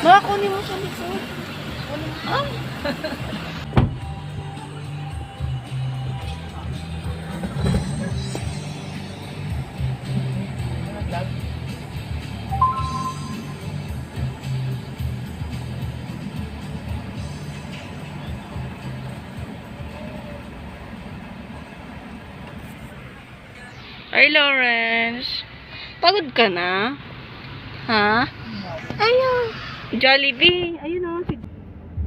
Makakunin mo sa likod. Ah! Hi, Lawrence. Pagod ka na? Ha? Ayun. Jollibee. Ayun o.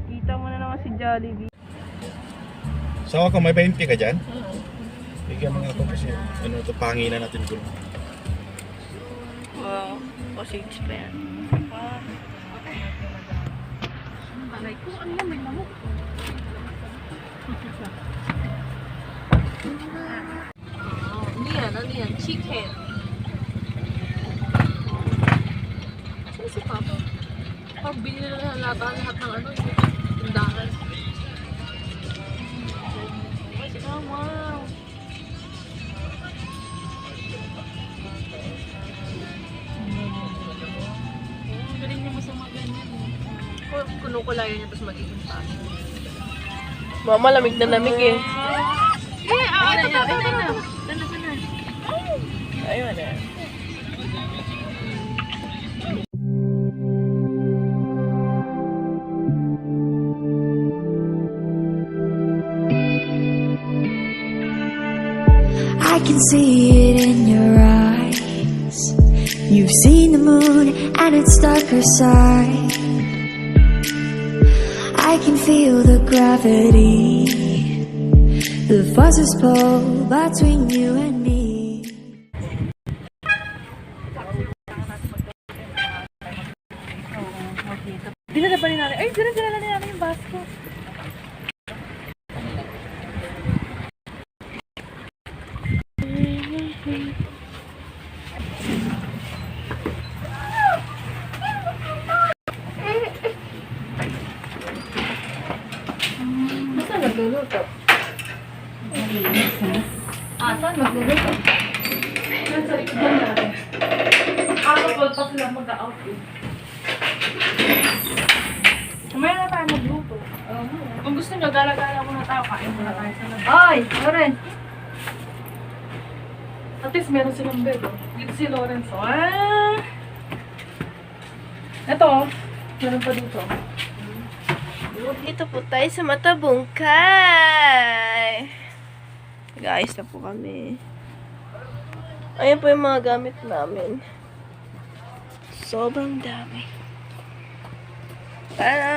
Kita mo na naman si Jollibee. So ako, may 20 ka dyan? Bigyan mo nga ako kasi ano ito, panginan natin ko. Wow. Posage pa yan. Alay ko, ano yan? May lamok. Ano yan? Chicken. Saan si Papa? Pabili na lahat ng ano, yung tindahan. Oh, wow. Galing niya sa mga ganyan. Kunukulayan niya tapos magiging paso. Mama, lamig na lamig eh. Ito na. Ayun na. I can see it in your eyes. You've seen the moon and its darker side. I can feel the gravity, the forces pull between you and me. Dinala pa rin namin. Ay, dinala na namin yung basko. Saan magluluto? Saan magluluto? Sa likod natin. Kapag pa sila mag-outfit. Mamaya na tayo magluto. Kung gusto nyo, gala-gala muna tayo. Kain muna tayo sa labas. Ay! Loren! At least meron silang bed. Dito si Lorenz. Ito, meron pa dito. Dito po tayo sa Matabungkay. Guys, na po kami. Ayan po yung mga gamit namin. Sobrang dami.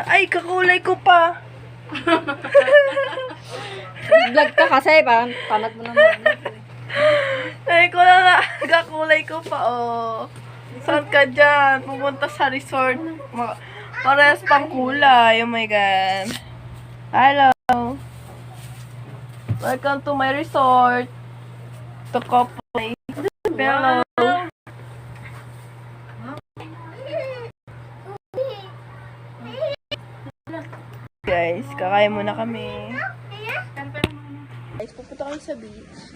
Ay, kakulay ko pa. Vlog ka kasi, parang panat mo naman. Ay, ko na kakulay ko pa, oh. Saan ka dyan? Pumunta sa resort. Parehas pang kulay. Oh my God. Hello. Welcome to my resort. To Kopoy. Hello. Guys, kakain muna kami. Guys, pupunta kami sa beach.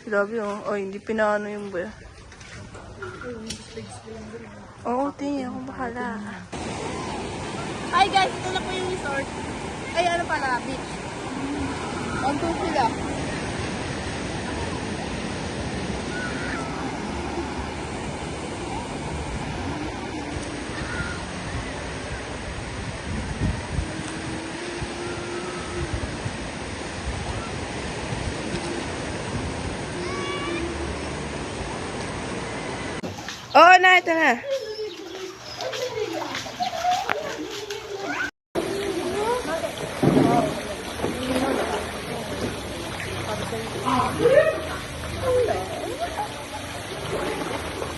Grabe oh. Oh, hindi pinaano yung ba. Oo, tingin ako bahala. Hi guys, ito na po yung resort. Ay, ano pala, beach. Andun sila. Oo na, ito na.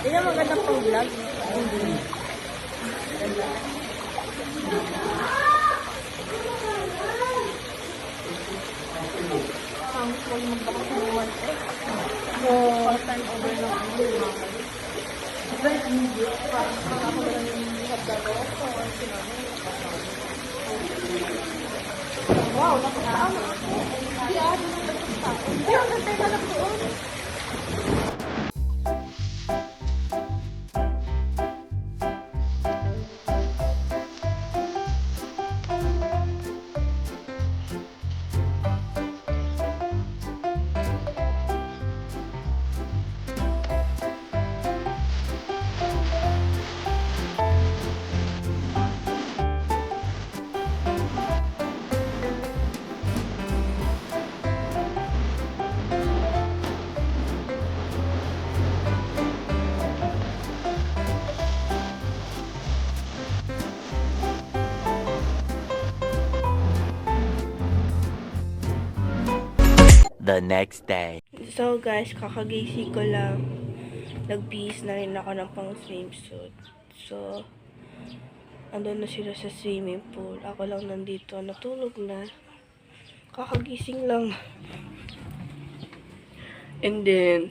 Yan ang magandang pang-vlog. Wow, napakaano ako. Hindi, ang tayo na doon. the next day. So guys, kakagising ko lang. Nagbihis na rin ako ng pang swimsuit. So, andun na sila sa swimming pool. Ako lang nandito. Natulog na. Kakagising lang. And then,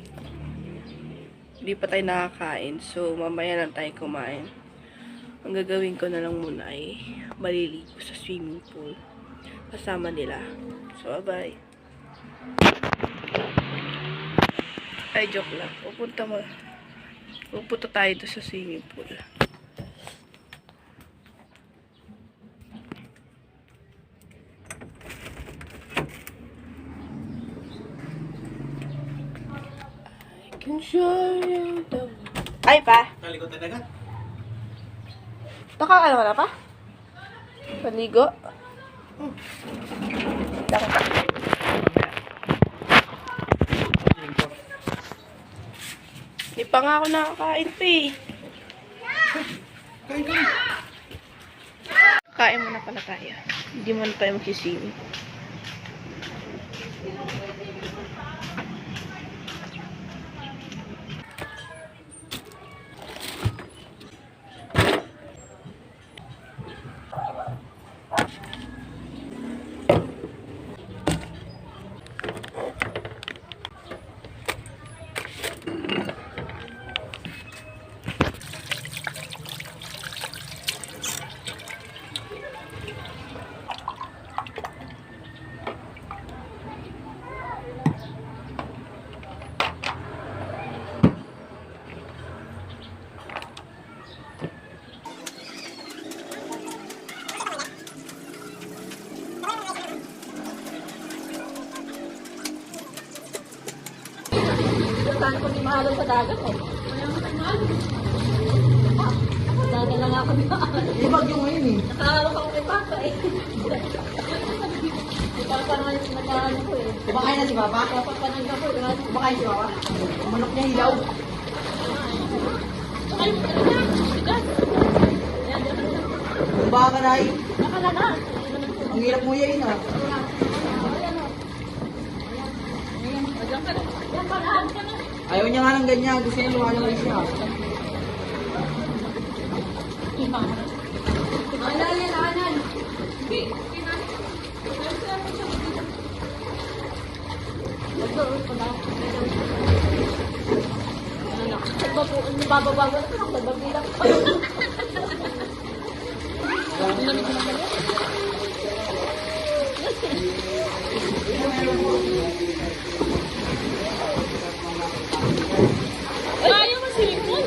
hindi pa tayo nakakain. So, mamaya lang tayo kumain. Ang gagawin ko na lang muna ay maliligo sa swimming pool. Kasama nila. So, bye. Ay, joke lang. Pupunta tayo doon sa swimming pool. I can show you the way. Ay, pa! Kaligo talaga? Ano ka na pa? Paligo? Dakita. Hindi pa nga ako nakakain pa eh. Kain ka. Kain muna pala tayo. Hindi muna tayo magsisimi. Saan ko di mahalong sa dagat eh. Dati lang ako di mahalong. Ibag yung ngayon eh. Nakahalong ako kay Papa eh. Si Papa nga yung nagkahalong ko eh. Kumakain na si Papa? Papa panangga ko, di ba? Kumakain si Papa? Ang manok niya hilaw. Kumbaha ka na eh. Nakala na. Ang hirap mo yan ah. Ayaw niya nga ng ganyan. Gusto niya lumalaway siya. Anan. Bababago na ako, nagbabilang pa. Ayaw mo silikon.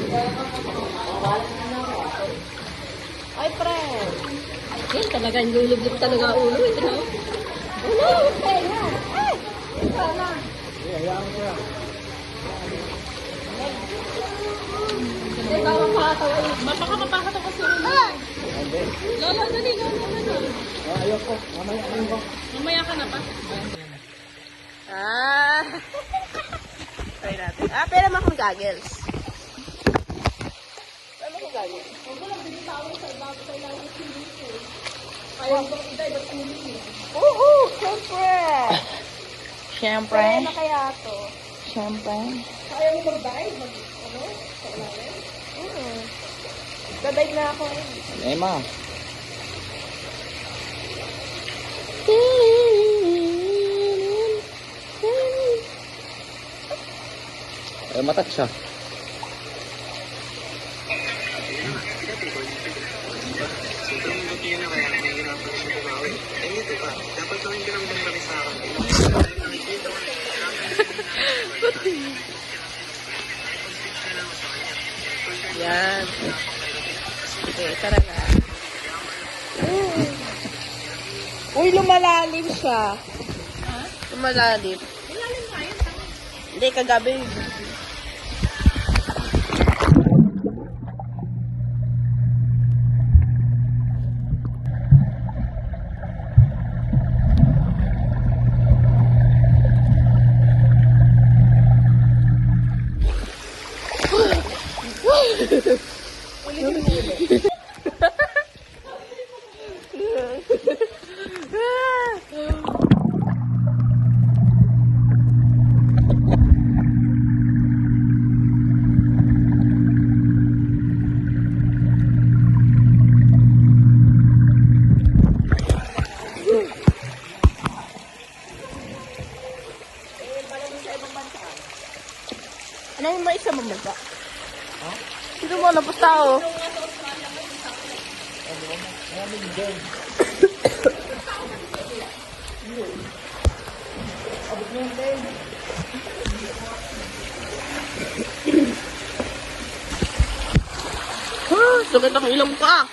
Ay, pre. Yan talaga, lulubog talaga ulo. Ito na. Ulo, tenga. Ay, sana. Hindi, bawang pakatawa eh. Baka mapakatawa kasi ulo. Lola, dali, lola. Ayoko. Mamaya ka ba? Mamaya ka na pa. Try natin. Pera mo akong goggles. Pera mo akong goggles. Oo, syempre. Syempre. Kaya na kaya to. Syempre. Kaya mo mag-dive? Sa ilalim? Dadive na ako. Emma. Ay, matak siya. Yan. Okay, tara na. Uy, lumalalim siya. Lumalalim. Hindi, kagabi. Doon mo, labas tao. Sakit ang ilong ka.